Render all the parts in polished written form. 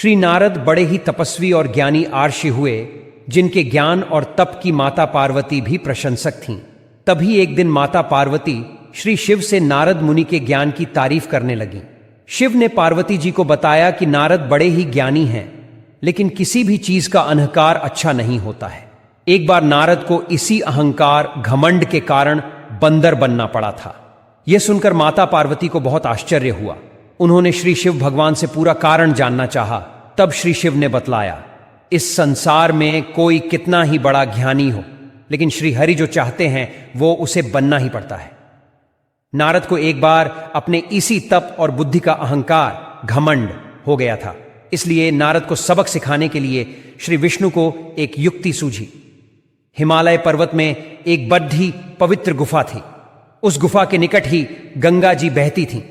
श्री नारद बड़े ही तपस्वी और ज्ञानी आर्षि हुए, जिनके ज्ञान और तप की माता पार्वती भी प्रशंसक थीं। तभी एक दिन माता पार्वती श्री शिव से नारद मुनि के ज्ञान की तारीफ करने लगी। शिव ने पार्वती जी को बताया कि नारद बड़े ही ज्ञानी हैं, लेकिन किसी भी चीज का अहंकार अच्छा नहीं होता है। एक बार नारद को इसी अहंकार घमंड के कारण बंदर बनना पड़ा था। यह सुनकर माता पार्वती को बहुत आश्चर्य हुआ। उन्होंने श्री शिव भगवान से पूरा कारण जानना चाहा। तब श्री शिव ने बतलाया, इस संसार में कोई कितना ही बड़ा ज्ञानी हो, लेकिन श्री हरि जो चाहते हैं वो उसे बनना ही पड़ता है। नारद को एक बार अपने इसी तप और बुद्धि का अहंकार घमंड हो गया था। इसलिए नारद को सबक सिखाने के लिए श्री विष्णु को एक युक्ति सूझी। हिमालय पर्वत में एक बड़ी पवित्र गुफा थी। उस गुफा के निकट ही गंगा जी बहती थीं।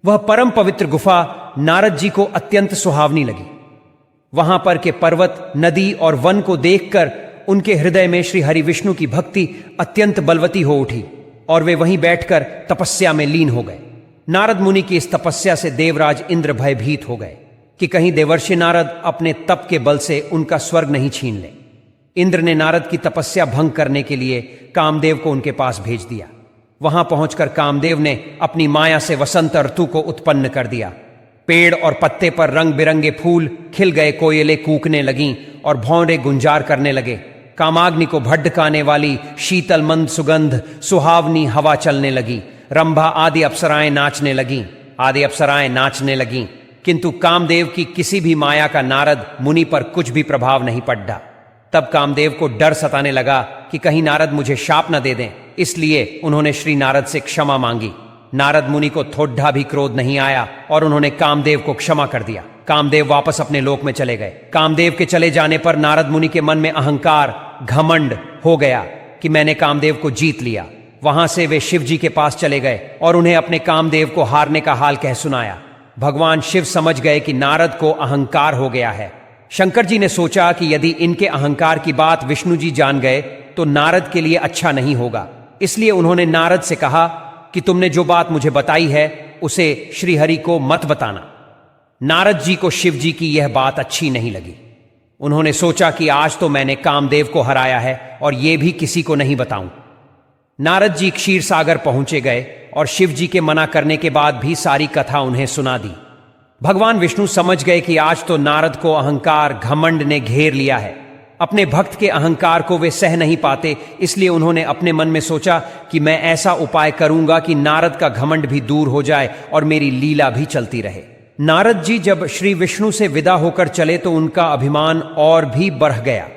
वह परम पवित्र गुफा नारद जी को अत्यंत सुहावनी लगी। वहां पर के पर्वत, नदी और वन को देखकर उनके हृदय में श्री हरि विष्णु की भक्ति अत्यंत बलवती हो उठी और वे वहीं बैठकर तपस्या में लीन हो गए। नारद मुनि की इस तपस्या से देवराज इंद्र भयभीत हो गए कि कहीं देवर्षि नारद अपने तप के बल से उनका स्वर्ग नहीं छीन ले। इंद्र ने नारद की तपस्या भंग करने के लिए कामदेव को उनके पास भेज दिया। वहां पहुंचकर कामदेव ने अपनी माया से वसंत ऋतु को उत्पन्न कर दिया। पेड़ और पत्ते पर रंग बिरंगे फूल खिल गए, कोयले कूकने लगीं और भौंरे गुंजार करने लगे। कामाग्नि को भड़काने वाली शीतल मंद सुगंध सुहावनी हवा चलने लगी। रंभा आदि अप्सराएं नाचने लगीं, किंतु कामदेव की किसी भी माया का नारद मुनि पर कुछ भी प्रभाव नहीं पड़ा। तब कामदेव को डर सताने लगा कि कहीं नारद मुझे शाप न दे दें। इसलिए उन्होंने श्री नारद से क्षमा मांगी। नारद मुनि को थोड़ा भी क्रोध नहीं आया और उन्होंने कामदेव को क्षमा कर दिया। कामदेव वापस अपने लोक में चले गए। कामदेव के चले जाने पर नारद मुनि के मन में अहंकार घमंड हो गया कि मैंने कामदेव को जीत लिया। वहां से वे शिव जी के पास चले गए और उन्हें अपने कामदेव को हारने का हाल कह सुनाया। भगवान शिव समझ गए कि नारद को अहंकार हो गया है। शंकर जी ने सोचा कि यदि इनके अहंकार की बात विष्णु जी जान गए तो नारद के लिए अच्छा नहीं होगा। इसलिए उन्होंने नारद से कहा कि तुमने जो बात मुझे बताई है उसे श्री हरि को मत बताना। नारद जी को शिव जी की यह बात अच्छी नहीं लगी। उन्होंने सोचा कि आज तो मैंने कामदेव को हराया है और यह भी किसी को नहीं बताऊं। नारद जी क्षीर सागर पहुंचे गए और शिव जी के मना करने के बाद भी सारी कथा उन्हें सुना दी। भगवान विष्णु समझ गए कि आज तो नारद को अहंकार घमंड ने घेर लिया है। अपने भक्त के अहंकार को वे सह नहीं पाते, इसलिए उन्होंने अपने मन में सोचा कि मैं ऐसा उपाय करूंगा कि नारद का घमंड भी दूर हो जाए और मेरी लीला भी चलती रहे। नारद जी जब श्री विष्णु से विदा होकर चले तो उनका अभिमान और भी बढ़ गया।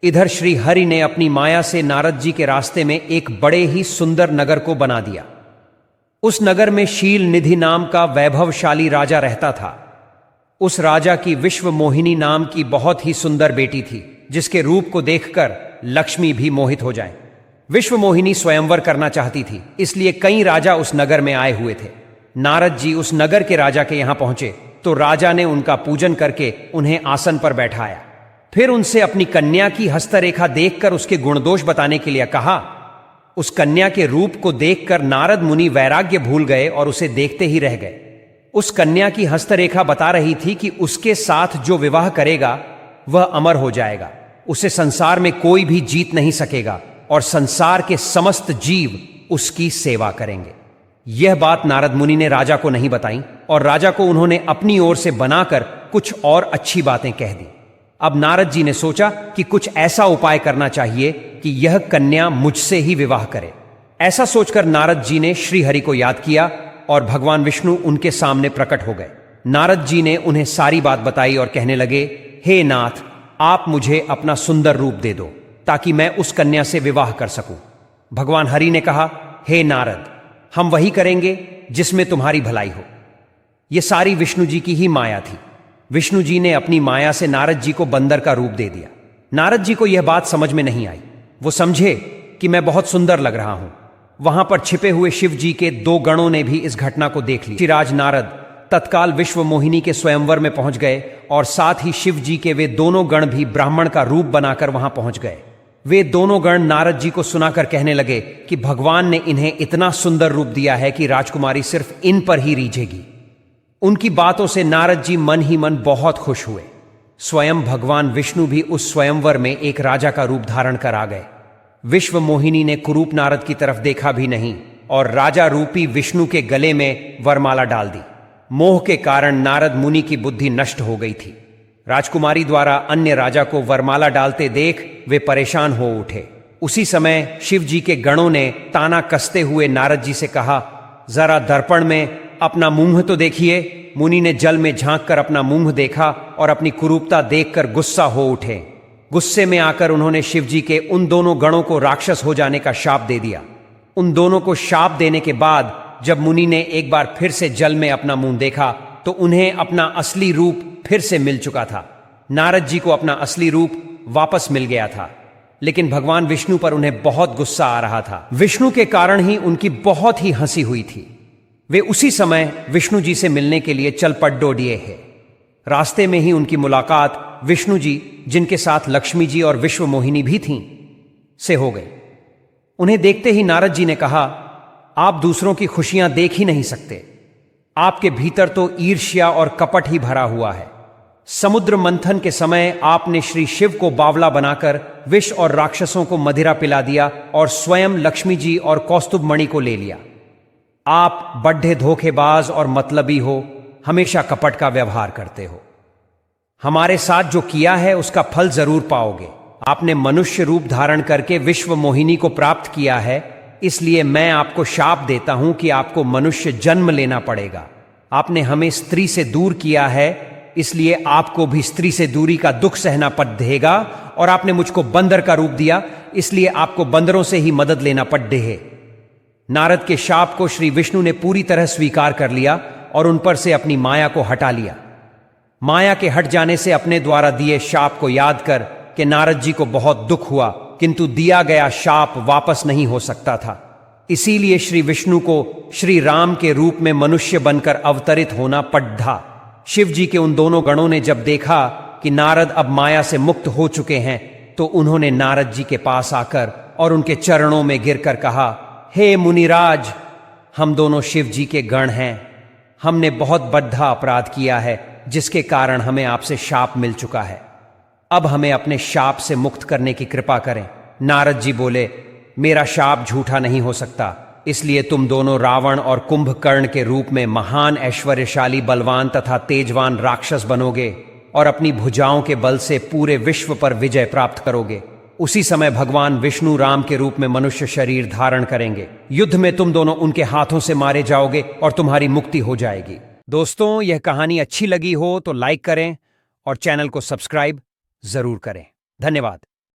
इधर श्री हरि ने अपनी माया से नारद जी के रास्ते में एक बड़े ही सुंदर नगर को बना दिया। उस नगर में शील निधि नाम का वैभवशाली राजा रहता था। उस राजा की विश्व मोहिनी नाम की बहुत ही सुंदर बेटी थी, जिसके रूप को देखकर लक्ष्मी भी मोहित हो जाए। विश्व मोहिनी स्वयंवर करना चाहती थी, इसलिए कई राजा उस नगर में आए हुए थे। नारद जी उस नगर के राजा के यहां पहुंचे तो राजा ने उनका पूजन करके उन्हें आसन पर बैठाया। फिर उनसे अपनी कन्या की हस्तरेखा देखकर उसके गुणदोष बताने के लिए कहा। उस कन्या के रूप को देखकर नारद मुनि वैराग्य भूल गए और उसे देखते ही रह गए। उस कन्या की हस्तरेखा बता रही थी कि उसके साथ जो विवाह करेगा वह अमर हो जाएगा, उसे संसार में कोई भी जीत नहीं सकेगा और संसार के समस्त जीव उसकी सेवा करेंगे। यह बात नारद मुनि ने राजा को नहीं बताई और राजा को उन्होंने अपनी ओर से बनाकर कुछ और अच्छी बातें कह दी। अब नारद जी ने सोचा कि कुछ ऐसा उपाय करना चाहिए कि यह कन्या मुझसे ही विवाह करे। ऐसा सोचकर नारद जी ने श्री हरि को याद किया और भगवान विष्णु उनके सामने प्रकट हो गए। नारद जी ने उन्हें सारी बात बताई और कहने लगे, हे नाथ, आप मुझे अपना सुंदर रूप दे दो ताकि मैं उस कन्या से विवाह कर सकूं। भगवान हरि ने कहा, हे नारद, हम वही करेंगे जिसमें तुम्हारी भलाई हो। यह सारी विष्णु जी की ही माया थी। विष्णु जी ने अपनी माया से नारद जी को बंदर का रूप दे दिया। नारद जी को यह बात समझ में नहीं आई। वो समझे कि मैं बहुत सुंदर लग रहा हूं। वहां पर छिपे हुए शिव जी के 2 गणों ने भी इस घटना को देख लिया। ऋषिराज नारद तत्काल विश्व मोहिनी के स्वयंवर में पहुंच गए और साथ ही शिव जी के वे दोनों गण भी ब्राह्मण का रूप बनाकर वहां पहुंच गए। वे दोनों गण नारद जी को सुनाकर कहने लगे कि भगवान ने इन्हें इतना सुंदर रूप दिया है कि राजकुमारी सिर्फ इन पर ही रीझेगी। उनकी बातों से नारद जी मन ही मन बहुत खुश हुए। स्वयं भगवान विष्णु भी उस स्वयंवर में एक राजा का रूप धारण कर आ गए। विश्व मोहिनी ने कुरूप नारद की तरफ देखा भी नहीं और राजा रूपी विष्णु के गले में वरमाला डाल दी। मोह के कारण नारद मुनि की बुद्धि नष्ट हो गई थी। राजकुमारी द्वारा अन्य राजा को वरमाला डालते देख वे परेशान हो उठे। उसी समय शिव जी के गणों ने ताना कसते हुए नारद जी से कहा, जरा दर्पण में अपना मुंह तो देखिए। मुनि ने जल में झांक कर अपना मुंह देखा और अपनी कुरूपता देखकर गुस्सा हो उठे। गुस्से में आकर उन्होंने शिव जी के उन दोनों गणों को राक्षस हो जाने का शाप दे दिया। उन दोनों को शाप देने के बाद जब मुनि ने एक बार फिर से जल में अपना मुंह देखा तो उन्हें अपना असली रूप फिर से मिल चुका था। नारद जी को अपना असली रूप वापस मिल गया था, लेकिन भगवान विष्णु पर उन्हें बहुत गुस्सा आ रहा था। विष्णु के कारण ही उनकी बहुत ही हंसी हुई थी। वे उसी समय विष्णु जी से मिलने के लिए चल पड़ डोडिए हैं। रास्ते में ही उनकी मुलाकात विष्णु जी, जिनके साथ लक्ष्मी जी और विश्व मोहिनी भी थीं, से हो गई। उन्हें देखते ही नारद जी ने कहा, आप दूसरों की खुशियां देख ही नहीं सकते। आपके भीतर तो ईर्ष्या और कपट ही भरा हुआ है। समुद्र मंथन के समय आपने श्री शिव को बावला बनाकर विष और राक्षसों को मदिरा पिला दिया और स्वयं लक्ष्मी जी और कौस्तुभ मणि को ले लिया। आप बड्ढे धोखेबाज और मतलबी हो, हमेशा कपट का व्यवहार करते हो। हमारे साथ जो किया है उसका फल जरूर पाओगे। आपने मनुष्य रूप धारण करके विश्व मोहिनी को प्राप्त किया है, इसलिए मैं आपको शाप देता हूं कि आपको मनुष्य जन्म लेना पड़ेगा। आपने हमें स्त्री से दूर किया है, इसलिए आपको भी स्त्री से दूरी का दुख सहना पड़ेगा। और आपने मुझको बंदर का रूप दिया, इसलिए आपको बंदरों से ही मदद लेना पड़ेगा। नारद के शाप को श्री विष्णु ने पूरी तरह स्वीकार कर लिया और उन पर से अपनी माया को हटा लिया। माया के हट जाने से अपने द्वारा दिए शाप को याद कर कि नारद जी को बहुत दुख हुआ, किंतु दिया गया शाप वापस नहीं हो सकता था। इसीलिए श्री विष्णु को श्री राम के रूप में मनुष्य बनकर अवतरित होना पड़ा। शिव जी के उन दोनों गणों ने जब देखा कि नारद अब माया से मुक्त हो चुके हैं, तो उन्होंने नारद जी के पास आकर और उनके चरणों में गिरकर कहा, हे मुनिराज, हम दोनों शिव जी के गण हैं। हमने बहुत बड़ा अपराध किया है, जिसके कारण हमें आपसे शाप मिल चुका है। अब हमें अपने शाप से मुक्त करने की कृपा करें। नारद जी बोले, मेरा शाप झूठा नहीं हो सकता, इसलिए तुम दोनों रावण और कुंभकर्ण के रूप में महान ऐश्वर्यशाली, बलवान तथा तेजवान राक्षस बनोगे और अपनी भुजाओं के बल से पूरे विश्व पर विजय प्राप्त करोगे। उसी समय भगवान विष्णु राम के रूप में मनुष्य शरीर धारण करेंगे। युद्ध में तुम दोनों उनके हाथों से मारे जाओगे और तुम्हारी मुक्ति हो जाएगी। दोस्तों, यह कहानी अच्छी लगी हो तो लाइक करें और चैनल को सब्सक्राइब जरूर करें। धन्यवाद।